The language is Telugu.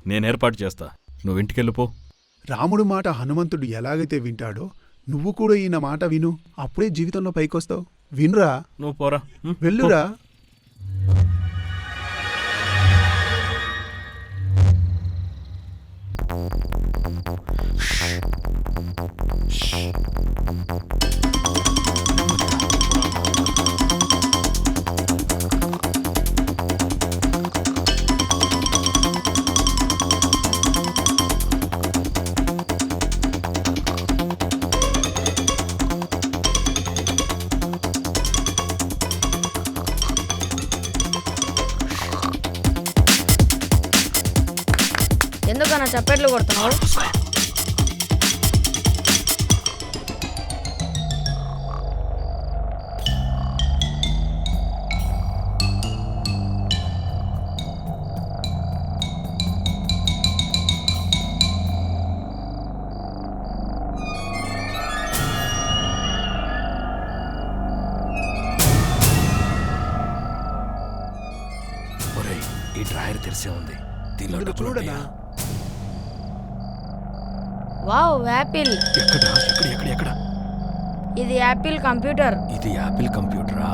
నేను ఏర్పాటు చేస్తా, నువ్వు ఇంటికెళ్ళిపో. రాముడు మాట హనుమంతుడు ఎలాగైతే వింటాడో నువ్వు కూడా ఈయన మాట విను, అప్పుడే జీవితంలో పైకొస్తావు. వినురా, నువ్వు పోరా. వెళ్ళురా. ఎందుకన్నా చప్పట్లు కొడుతున్నావు? ఒరేయ్, ఈ డ్రాయర్ తెరిసే ఉంది, దీనిలో డబ్బులు చూడనా? ఉంటాయా? Wow, Apple. ఎక్కడ ఎక్కడ ఎక్కడ ఎక్కడ? ఇది యాపిల్ కంప్యూటర్. ఇది యాపిల్ కంప్యూటరా?